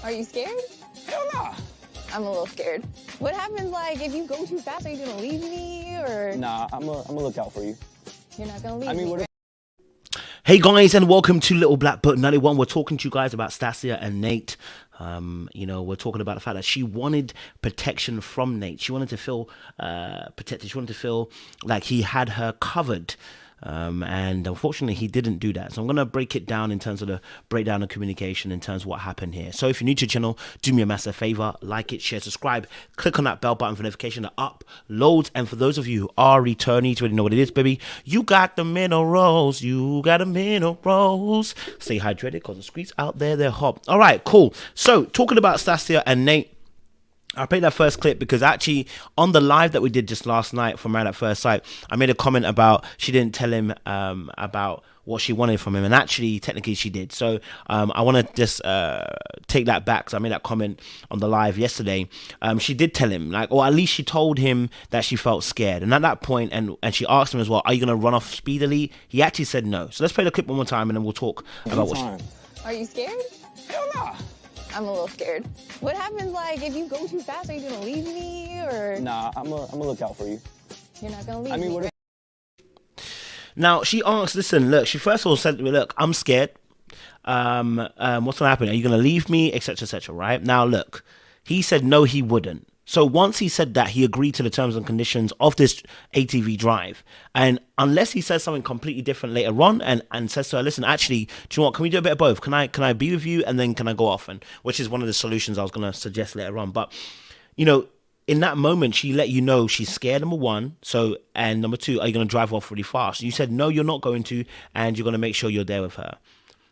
Are you scared? Hell nah. I'm a little scared. What happens, like, if you go too fast? Are you gonna leave me, or? Nah, I'm a look out for you. You're not gonna leave I mean, me, what right? Hey guys, and welcome to Little Black Book 91. We're talking to you guys about Stacia and Nate. We're talking about the fact that she wanted protection from Nate. She wanted to feel protected. She wanted to feel like he had her covered. And unfortunately, he didn't do that. So I'm going to break it down in terms of the breakdown of communication, in terms of what happened here. So if you're new to the channel, do me a massive favor, like it, share, subscribe, click on that bell button for notification that uploads. And for those of you who are returnees, you already know what it is, baby. You got the minerals. You got the minerals. Stay hydrated because the streets out there, they're hot. All right, cool. So talking about Stacia and Nate, I played that first clip because actually on the live that we did just last night from Married at First Sight, I made a comment about she didn't tell him about what she wanted from him, and actually technically she did. So I want to just take that back, because I made that comment on the live yesterday. She did tell him, like, or at least she told him that she felt scared, and at that point, and she asked him as well, are you going to run off speedily? He actually said no. So let's play the clip one more time and then we'll talk about what she... Are you scared? Hell nah. I'm a little scared. What happens, like, if you go too fast? Are you gonna leave me, or? Nah, I'm a look out for you. You're not gonna leave I mean, me, what right? Now she asked, listen, look, she first of all said to me, look, I'm scared. What's gonna happen? Are you gonna leave me, etc., etc.? Right now, look, he said no, he wouldn't. So once he said that, he agreed to the terms and conditions of this ATV drive. And unless he says something completely different later on and says to her, listen, actually, do you know what? Can we do a bit of both? Can I be with you and then can I go off? And which is one of the solutions I was gonna suggest later on. But you know, in that moment, she let you know she's scared, number one. So, and number two, are you going to drive off really fast? You said, no, you're not going to, and you're going to make sure you're there with her.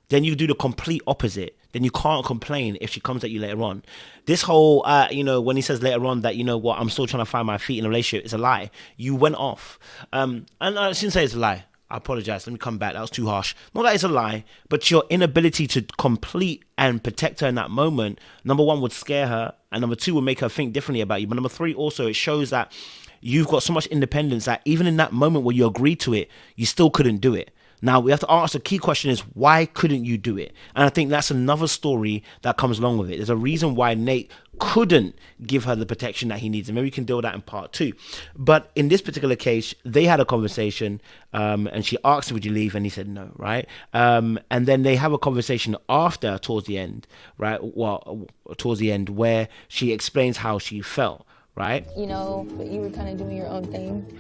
Then you do the complete opposite. Then you can't complain if she comes at you later on. This whole, when he says later on that, you know what, I'm still trying to find my feet in a relationship, it's a lie. You went off. And I shouldn't say it's a lie. I apologize. Let me come back. That was too harsh. Not that it's a lie, but your inability to complete and protect her in that moment, number one, would scare her. And number two, would make her think differently about you. But number three, also, it shows that you've got so much independence that even in that moment where you agreed to it, you still couldn't do it. Now, we have to ask the key question is, why couldn't you do it? And I think that's another story that comes along with it. There's a reason why Nate couldn't give her the protection that he needs. And maybe we can deal with that in part two. But in this particular case, they had a conversation and she asked him, would you leave? And he said no, right? And then they have a conversation after, towards the end, right? Well, towards the end, where she explains how she felt, right? You know, but you were kind of doing your own thing.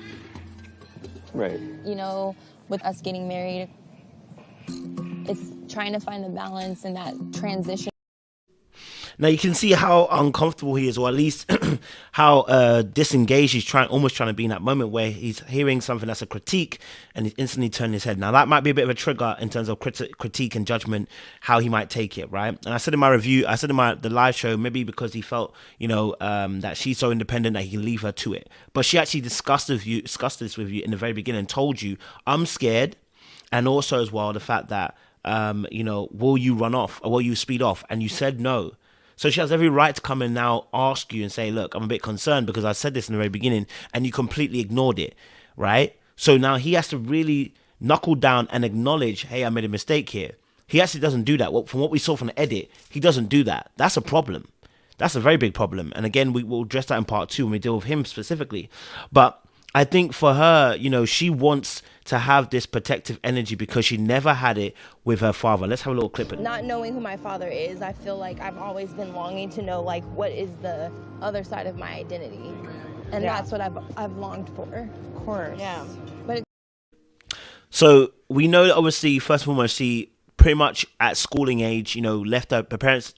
Right. You know, with us getting married, it's trying to find the balance in that transition. Now you can see how uncomfortable he is, or at least how disengaged he's almost trying to be in that moment where he's hearing something that's a critique and he's instantly turning his head. Now that might be a bit of a trigger in terms of critique and judgment, how he might take it, right? And I said in my review, the live show, maybe because he felt, that she's so independent that he can leave her to it. But she actually discussed this with you in the very beginning and told you, I'm scared. And also as well, the fact that, will you run off or will you speed off? And you said no. So she has every right to come and now ask you and say, look, I'm a bit concerned because I said this in the very beginning and you completely ignored it, right? So now he has to really knuckle down and acknowledge, hey, I made a mistake here. He actually doesn't do that. Well, from what we saw from the edit, he doesn't do that. That's a problem. That's a very big problem. And again, we will address that in part two when we deal with him specifically. But I think for her, she wants to have this protective energy because she never had it with her father. Let's have a little clip. Not knowing who my father is, I feel like I've always been longing to know, like, what is the other side of my identity. And that's what I've longed for. Of course. Yeah. But So we know that obviously, first and foremost, she pretty much at schooling age, left her parents.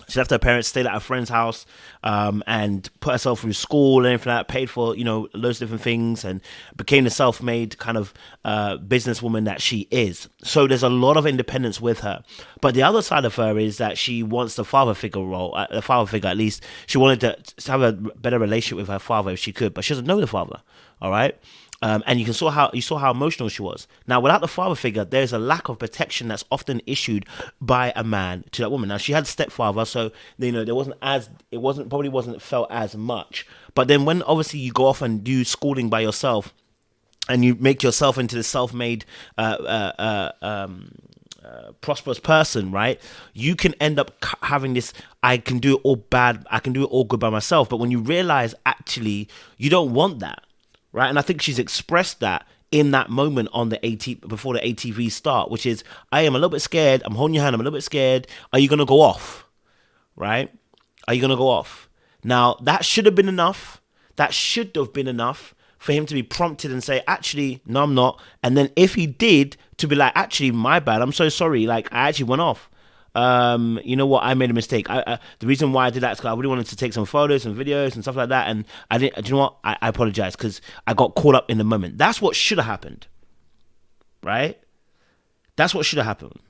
She left her parents, stayed at a friend's house, and put herself through school and everything like that, paid for, loads of different things, and became the self-made kind of businesswoman that she is. So there's a lot of independence with her. But the other side of her is that she wants the father figure role, the father figure at least. She wanted to have a better relationship with her father if she could, but she doesn't know the father, all right? And you saw how emotional she was. Now, without the father figure, there's a lack of protection that's often issued by a man to that woman. Now, she had a stepfather, so probably wasn't felt as much. But then when obviously you go off and do schooling by yourself, and you make yourself into the self-made prosperous person, right? You can end up having this, I can do it all bad, I can do it all good by myself. But when you realize actually you don't want that, right? And I think she's expressed that in that moment on the before the ATV start, which is, I am a little bit scared, I'm holding your hand, I'm a little bit scared. Are you going to go off? Right? Are you going to go off? Now, that should have been enough. That should have been enough for him to be prompted and say, actually, no, I'm not. And then if he did, to be like, actually, my bad, I'm so sorry. Like, I actually went off. You know what? I made a mistake. The reason why I did that is because I really wanted to take some photos and videos and stuff like that. And I didn't, do you know what? I apologize because I got caught up in the moment. That's what should have happened. Right? That's what should have happened.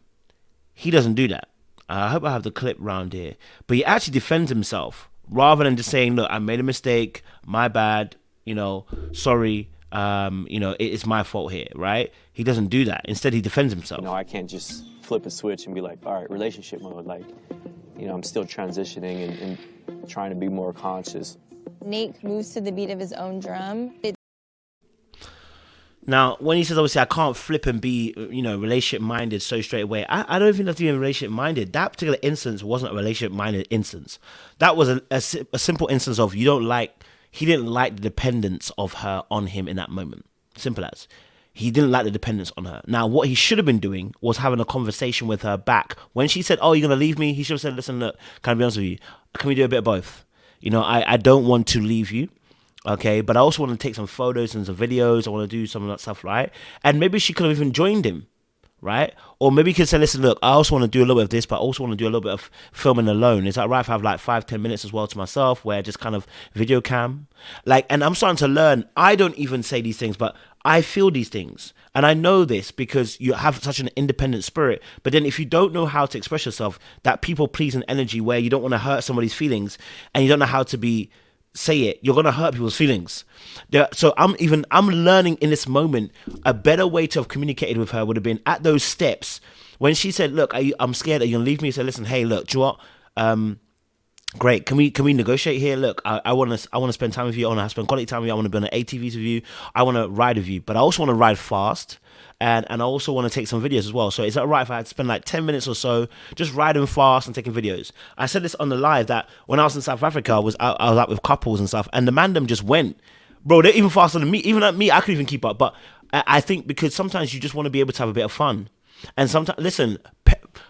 He doesn't do that. I hope I have the clip round here. But he actually defends himself rather than just saying, look, I made a mistake. My bad. You know, sorry. You know, it's my fault here, right? He doesn't do that. Instead, he defends himself. You know, I can't just flip a switch and be like, all right, relationship mode. Like, you know, I'm still transitioning and trying to be more conscious. Nate moves to the beat of his own drum. Now, when he says, obviously, I can't flip and be, you know, relationship-minded so straight away, I don't think that's even relationship-minded. That particular instance wasn't a relationship-minded instance. That was a simple instance of he didn't like the dependence of her on him in that moment. Simple as. He didn't like the dependence on her. Now, what he should have been doing was having a conversation with her back. When she said, oh, you're going to leave me? He should have said, listen, look, can I be honest with you? Can we do a bit of both? You know, I don't want to leave you. Okay, but I also want to take some photos and some videos. I want to do some of that stuff, right? And maybe she could have even joined him, right? Or maybe he could say, listen, look, I also want to do a little bit of this, but I also want to do a little bit of filming alone. Is that right if I have like 5-10 minutes as well to myself where just kind of video cam? Like, and I'm starting to learn, I don't even say these things, but I feel these things. And I know this because you have such an independent spirit. But then if you don't know how to express yourself, that people-pleasing energy where you don't want to hurt somebody's feelings and you don't know how to say it, you're going to hurt people's feelings. So I'm learning in this moment, a better way to have communicated with her would have been at those steps when she said, look, I'm scared, are you going to leave me? So listen, hey, look, do you know what? Great. Can we negotiate here? Look, I want to spend time with you. I want to spend quality time with you. I want to be on the ATVs with you. I want to ride with you, but I also want to ride fast. And I also want to take some videos as well. So is that right if I had to spend like 10 minutes or so just riding fast and taking videos? I said this on the live that when I was in South Africa, I was out with couples and stuff, and the mandem just went. Bro, they're even faster than me. Even at me, I couldn't even keep up. But I think because sometimes you just want to be able to have a bit of fun. And sometimes, listen,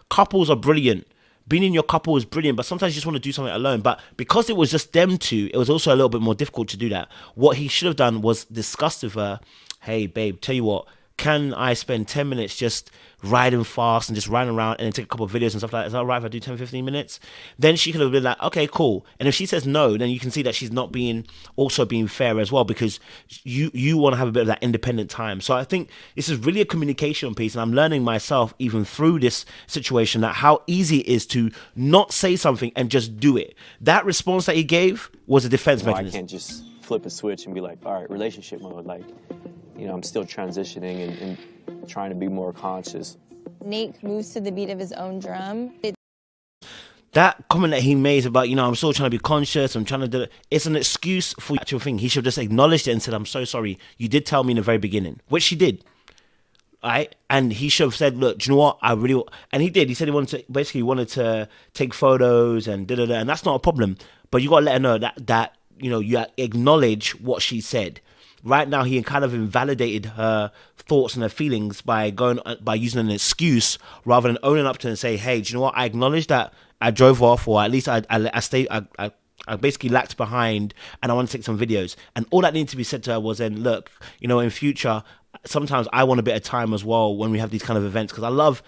couples are brilliant. Being in your couple is brilliant, but sometimes you just want to do something alone. But because it was just them two, it was also a little bit more difficult to do that. What he should have done was discuss with her, hey, babe, tell you what, can I spend 10 minutes just riding fast and just riding around and then take a couple of videos and stuff like that? Is that all right if I do 10-15 minutes? Then she could have been like, okay, cool. And if she says no, then you can see that she's not being fair as well, because you want to have a bit of that independent time. So I think this is really a communication piece, and I'm learning myself even through this situation that how easy it is to not say something and just do it. That response that he gave was a defense mechanism. I can't just flip a switch and be like, all right, relationship mode. Like, you know, I'm still transitioning and trying to be more conscious. Nate moves to the beat of his own drum. That comment that he made about, you know, I'm still trying to be conscious, I'm trying to do it, it's an excuse for the actual thing. He should have just acknowledged it and said, I'm so sorry. You did tell me in the very beginning, which she did. Right? And he should have said, look, do you know what? And he did. He said he wanted to take photos and da-da-da, and that's not a problem. But you got to let her know that you know, you acknowledge what she said. Right now, he kind of invalidated her thoughts and her feelings by using an excuse rather than owning up to it and say, hey, do you know what? I acknowledge that I drove off, or at least I basically lacked behind, and I want to take some videos. And all that needed to be said to her was then, look, you know, in future, sometimes I want a bit of time as well when we have these kind of events, because I love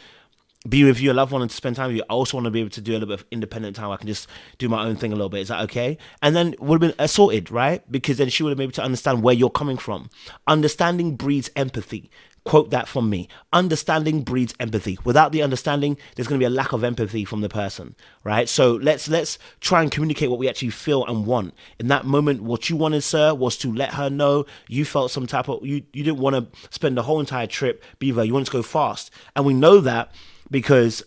being with you. I love wanting to spend time with you. I also want to be able to do a little bit of independent time. I can just do my own thing a little bit. Is that okay? And then would have been assorted, right? Because then she would have been able to understand where you're coming from. Understanding breeds empathy. Quote that from me. Understanding breeds empathy. Without the understanding, there's going to be a lack of empathy from the person, right? So let's try and communicate what we actually feel and want. In that moment, what you wanted, sir, was to let her know you felt some type of, you didn't want to spend the whole entire trip be there. You wanted to go fast. And we know that because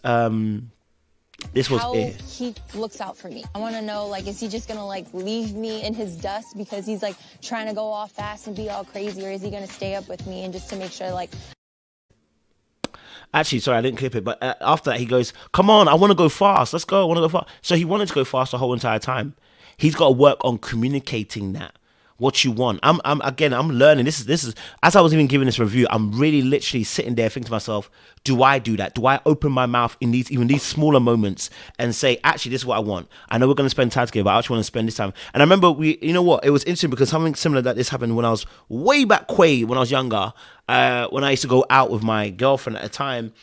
this was how it. He looks out for me. I want to know, like, is he just gonna like leave me in his dust because he's like trying to go all fast and be all crazy, or is he gonna stay up with me and just to make sure, like? Actually, sorry, I didn't clip it. But after that, he goes, "Come on, I want to go fast. Let's go. I want to go fast." So he wanted to go fast the whole entire time. He's got to work on communicating that. What you want. I'm learning. This is as I was even giving this review, I'm really literally sitting there thinking to myself, do I do that? Do I open my mouth in these smaller moments and say, actually, this is what I want. I know we're going to spend time together, but I actually want to spend this time. And I remember you know what? It was interesting because something similar like this happened when I was way back when I was younger, when I used to go out with my girlfriend at the time,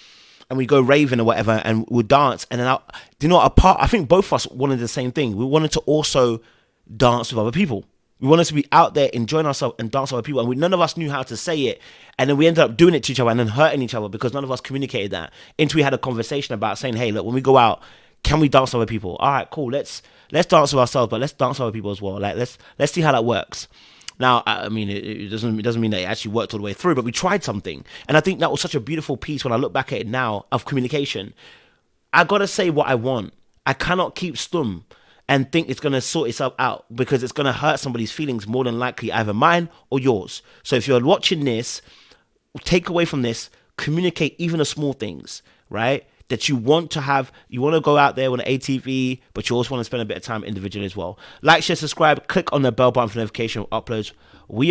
and we go raving or whatever, and we'd dance. And then I think both of us wanted the same thing. We wanted to also dance with other people. We wanted to be out there enjoying ourselves and dance with other people. And none of us knew how to say it. And then we ended up doing it to each other and then hurting each other because none of us communicated that. Until we had a conversation about saying, hey, look, when we go out, can we dance with other people? All right, cool. Let's dance with ourselves, but let's dance with other people as well. Like, let's see how that works. Now, I mean, it doesn't mean that it actually worked all the way through, but we tried something. And I think that was such a beautiful piece when I look back at it now of communication. I got to say what I want. I cannot keep stum and think it's going to sort itself out because it's going to hurt somebody's feelings more than likely, either mine or yours. So if you're watching this, take away from this, communicate even the small things, right? That you want to go out there with an ATV, but you also want to spend a bit of time individually as well. Like, share, subscribe, click on the bell button for notification of uploads. We